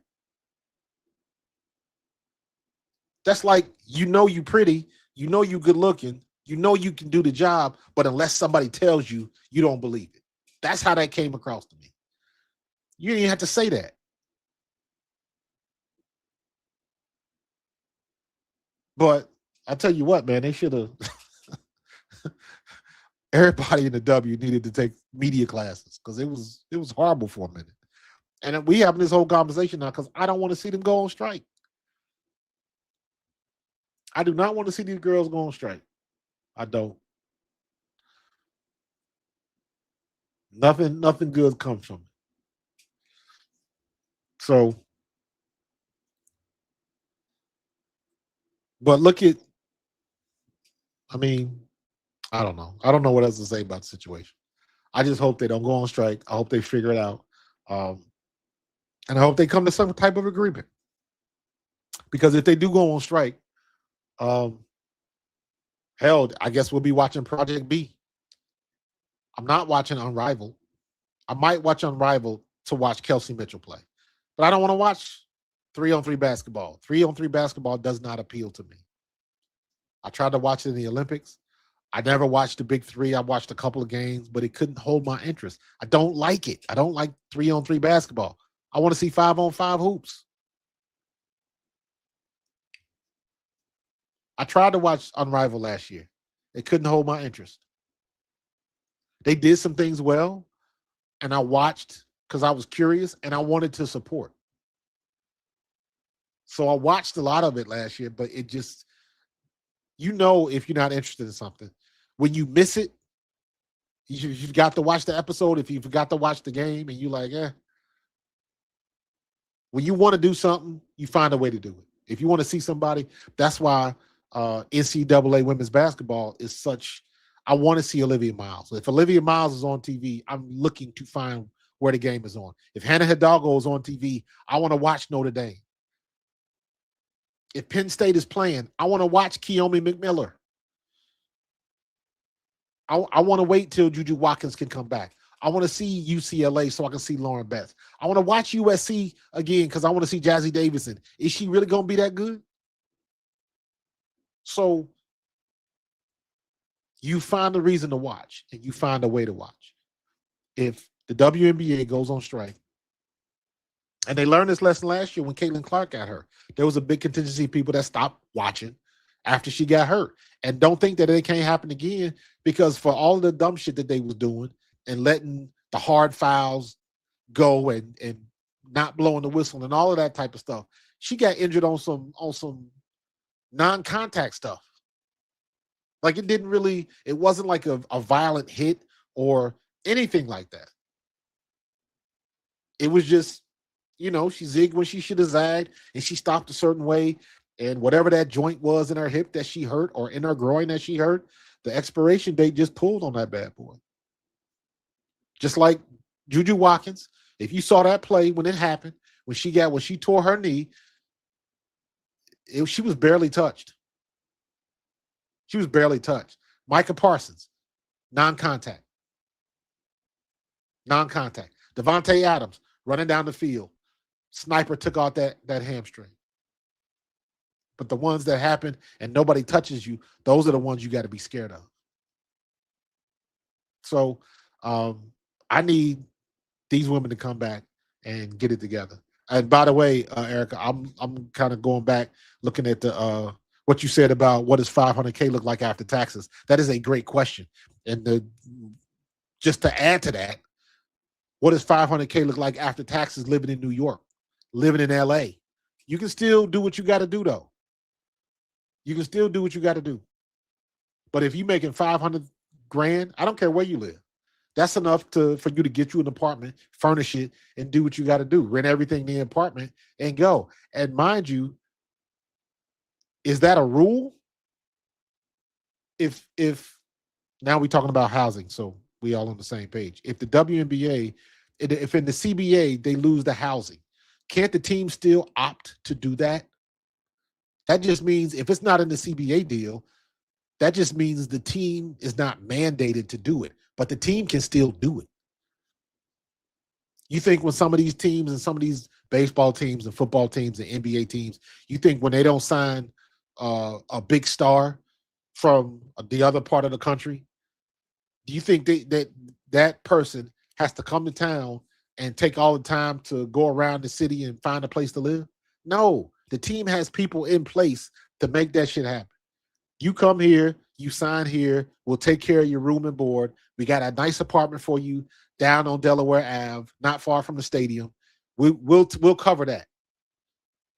That's like, you pretty, you good looking, you can do the job, but unless somebody tells you, you don't believe it. That's how that came across to me. You didn't even have to say that. But I tell you what, man, they should have. Everybody in the W needed to take media classes because it was horrible for a minute. And we having this whole conversation now because I don't want to see them go on strike. I do not want to see these girls go on strike. I don't. Nothing good comes from it. So, but look at, I mean, I don't know. I don't know what else to say about the situation. I just hope they don't go on strike. I hope they figure it out. And I hope they come to some type of agreement. Because if they do go on strike, hell, I guess we'll be watching Project B. I'm not watching Unrivaled. I might watch Unrivaled to watch Kelsey Mitchell play. But I don't want to watch 3-on-3 basketball. 3-on-3 basketball does not appeal to me. I tried to watch it in the Olympics. I never watched the Big Three. I watched a couple of games, but it couldn't hold my interest. I don't like it. I don't like 3-on-3 basketball. I want to see 5-on-5 hoops. I tried to watch Unrivaled last year. It couldn't hold my interest. They did some things well, and I watched because I was curious and I wanted to support. So I watched a lot of it last year, but it just, if you're not interested in something, when you miss it, you've got to watch the episode. If you forgot to watch the game and you're like, when you want to do something, you find a way to do it. If you want to see somebody, that's why NCAA women's basketball is such. I want to see Olivia Miles. If Olivia Miles is on TV, I'm looking to find where the game is on. If Hannah Hidalgo is on TV, I want to watch Notre Dame. If Penn State is playing, I want to watch Keomi McMillan. I want to wait till Juju Watkins can come back. I want to see UCLA so I can see Lauren Betts. I want to watch USC again because I want to see Jazzy Davidson. Is she really going to be that good? So you find a reason to watch and you find a way to watch. If the WNBA goes on strike, and they learned this lesson last year when Caitlin Clark got hurt, there was a big contingency of people that stopped watching after she got hurt. And don't think that it can't happen again, because for all the dumb shit that they was doing and letting the hard fouls go and not blowing the whistle and all of that type of stuff, she got injured on some non-contact stuff. Like it wasn't like a violent hit or anything like that. It was just, she zigged when she should have zagged, and she stopped a certain way. And whatever that joint was in her hip that she hurt or in her groin that she hurt, the expiration date just pulled on that bad boy. Just like Juju Watkins, if you saw that play when it happened, when she tore her knee, she was barely touched. She was barely touched. Micah Parsons, non-contact. Non-contact. Devontae Adams running down the field. Sniper took out that hamstring. But the ones that happen and nobody touches you, those are the ones you got to be scared of. So I need these women to come back and get it together. And by the way, Erica, I'm kind of going back looking at the what you said about what does 500K look like after taxes. That is a great question. And just to add to that, what does 500K look like after taxes living in New York, living in LA? You can still do what you got to do, though. You can still do what you got to do. But if you're making 500 grand, I don't care where you live. That's enough for you to get you an apartment, furnish it, and do what you got to do. Rent everything in the apartment and go. And mind you, is that a rule? If now we're talking about housing, so we all on the same page. If the WNBA, if in the CBA they lose the housing, can't the team still opt to do that? That just means if it's not in the CBA deal, that just means the team is not mandated to do it, but the team can still do it. You think when some of these teams and some of these baseball teams and football teams and NBA teams, you think when they don't sign a big star from the other part of the country, do you think that person has to come to town and take all the time to go around the city and find a place to live? No, the team has people in place to make that shit happen. You come here, you sign here, we'll take care of your room and board. We got a nice apartment for you down on Delaware Ave, not far from the stadium. We'll cover that.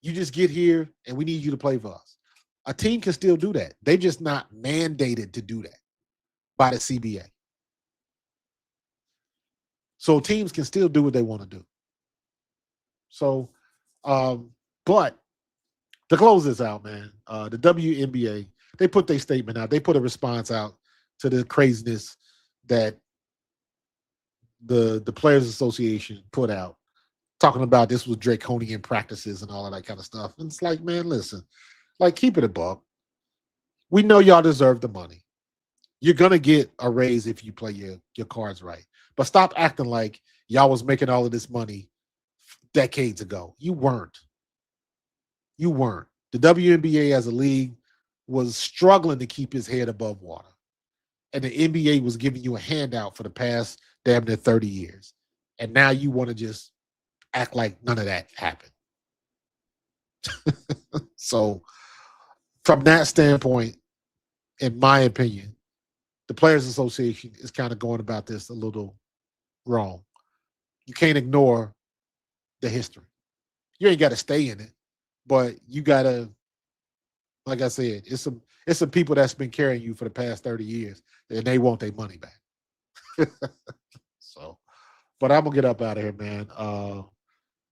You just get here and we need you to play for us. A team can still do that. They're just not mandated to do that by the CBA. So teams can still do what they want to do. So, but to close this out, man, the WNBA, they put their statement out. They put a response out to the craziness that the Players Association put out, talking about this was draconian practices and all of that kind of stuff. And it's like, man, listen, like, keep it a buck. We know y'all deserve the money. You're going to get a raise if you play your cards right. But stop acting like y'all was making all of this money decades ago. You weren't. You weren't. The WNBA as a league was struggling to keep his head above water. And the NBA was giving you a handout for the past damn near 30 years. And now you want to just act like none of that happened. So from that standpoint, in my opinion, the Players Association is kind of going about this a little wrong. You can't ignore the history. You ain't got to stay in it, but you got to, like I said, it's some people that's been carrying you for the past 30 years, and they want their money back. So, but I'm going to get up out of here, man.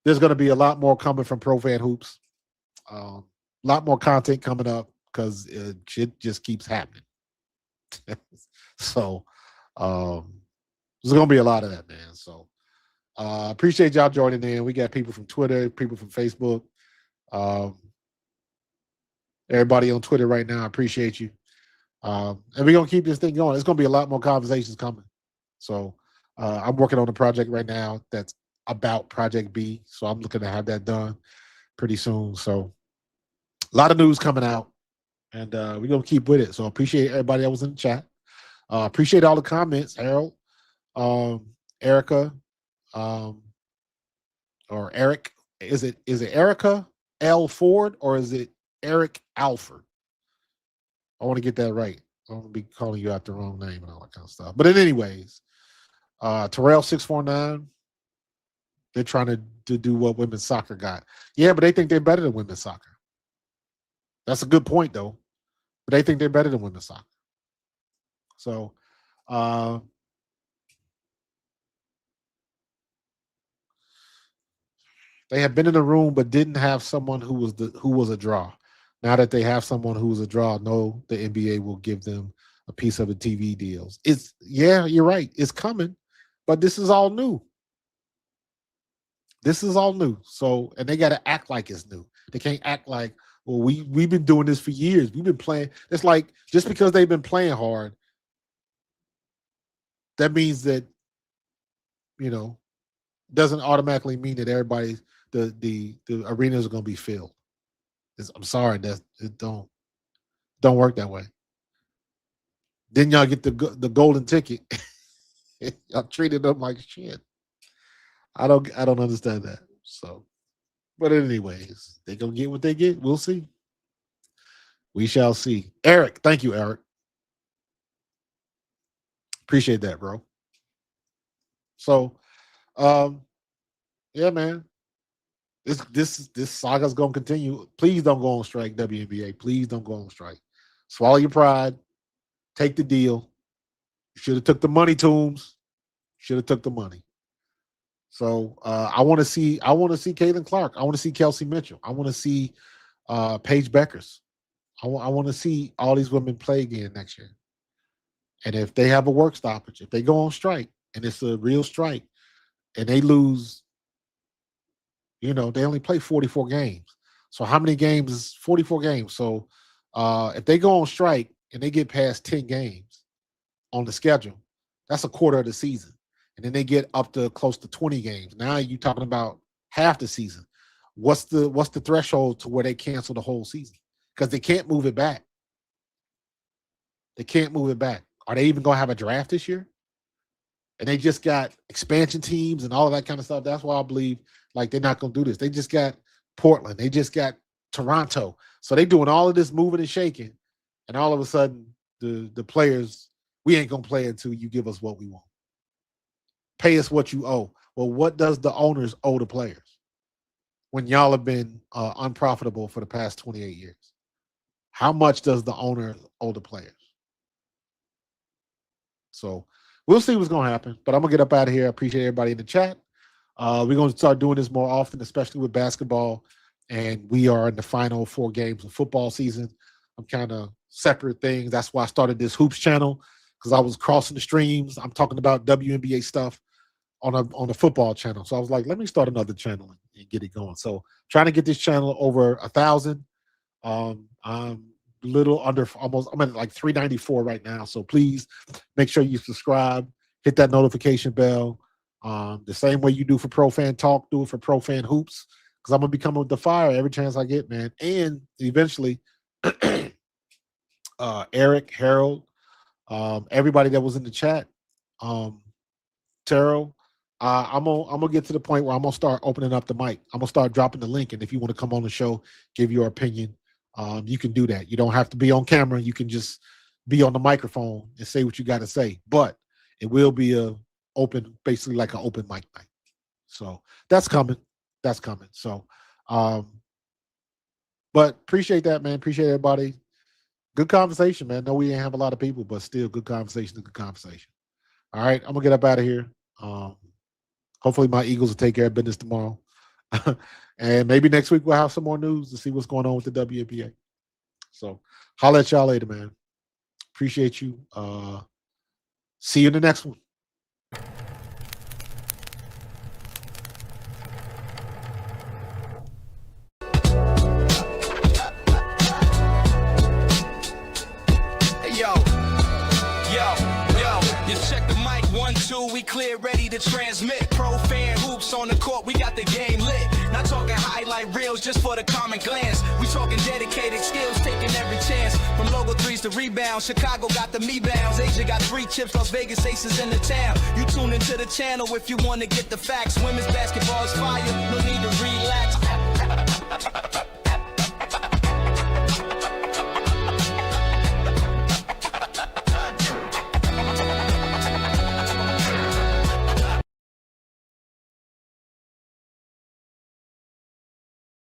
There's going to be a lot more coming from Pro Fan Hoops. A lot more content coming up because shit just keeps happening. So, there's going to be a lot of that, man. So, appreciate y'all joining in. We got people from Twitter, people from Facebook. Everybody on Twitter right now, I appreciate you. And we're going to keep this thing going. There's going to be a lot more conversations coming. So, I'm working on a project right now that's about Project B. So, I'm looking to have that done pretty soon. So, a lot of news coming out. And we're going to keep with it. So, appreciate everybody that was in the chat. Appreciate all the comments, Harold, Erica, or Eric. Is it Erica L. Ford or is it Eric Alford? I want to get that right. I don't want to be calling you out the wrong name and all that kind of stuff. But anyways, Terrell 649, they're trying to do what women's soccer got. Yeah, but they think they're better than women's soccer. That's a good point, though. But they think they're better than women's soccer. So, they have been in the room but didn't have someone who was a draw. Now that they have someone who's a draw, no, the NBA will give them a piece of the TV deals. You're right. It's coming, but this is all new. This is all new. So, and they got to act like it's new. They can't act like, well, we've been doing this for years. We've been playing. It's like just because they've been playing hard, that means that, doesn't automatically mean that everybody's the arenas are going to be filled. I'm sorry, that it don't work that way. Then y'all get the golden ticket. Y'all treated them like shit. I don't understand that. So, but anyways, they gonna get what they get. We'll see. We shall see. Eric, thank you, Eric. Appreciate that, bro. So, yeah, man. This saga's gonna continue. Please don't go on strike, WNBA. Please don't go on strike. Swallow your pride. Take the deal. You should have took the money, Toombs. Should have took the money. So I want to see Caitlin Clark. I want to see Kelsey Mitchell. I want to see Paige Beckers. I want to see all these women play again next year. And if they have a work stoppage, if they go on strike, and it's a real strike, and they lose, they only play 44 games. So how many games is 44 games? So if they go on strike and they get past 10 games on the schedule, that's a quarter of the season. And then they get up to close to 20 games. Now you're talking about half the season. What's the threshold to where they cancel the whole season? Because they can't move it back. They can't move it back. Are they even going to have a draft this year? And they just got expansion teams and all of that kind of stuff. That's why I believe they're not going to do this. They just got Portland. They just got Toronto. So they're doing all of this moving and shaking. And all of a sudden, the players, we ain't going to play until you give us what we want. Pay us what you owe. Well, what does the owners owe the players when y'all have been unprofitable for the past 28 years? How much does the owner owe the players? So we'll see what's going to happen. But I'm going to get up out of here. I appreciate everybody in the chat. We're going to start doing this more often, especially with basketball. And we are in the final 4 games of football season. I'm kind of separate things. That's why I started this Hoops channel, because I was crossing the streams. I'm talking about WNBA stuff on a football channel. So I was like, let me start another channel and get it going. So trying to get this channel over 1,000. I'm little under almost, I'm at 394 right now. So please make sure you subscribe, hit that notification bell. The same way you do for Pro Fan Talk, do it for Pro Fan Hoops, because I'm going to become with the fire every chance I get, man. And eventually, Eric, Harold, everybody that was in the chat, Taro, I'm gonna get to the point where I'm gonna start opening up the mic. I'm gonna start dropping the link, and if you want to come on the show, give your opinion, you can do that. You don't have to be on camera. You can just be on the microphone and say what you got to say. But it will be basically like an open mic night. So that's coming. That's coming. So, but appreciate that, man. Appreciate everybody. Good conversation, man. No, we didn't have a lot of people, but still good conversation. Good conversation. All right, I'm gonna get up out of here. Hopefully my Eagles will take care of business tomorrow. And maybe next week we'll have some more news to see what's going on with the WNBA. So holla at y'all later, man. Appreciate you. See you in the next one. We clear, ready to transmit. Pro Fan Hoops on the court, we got the game lit. Not talking highlight reels just for the common glance. We talking dedicated skills, taking every chance. From logo threes to rebounds, Chicago got the me-bounds. Asia got 3 chips, Las Vegas aces in the town. You tune into the channel if you want to get the facts. Women's basketball is fire, no need to relax.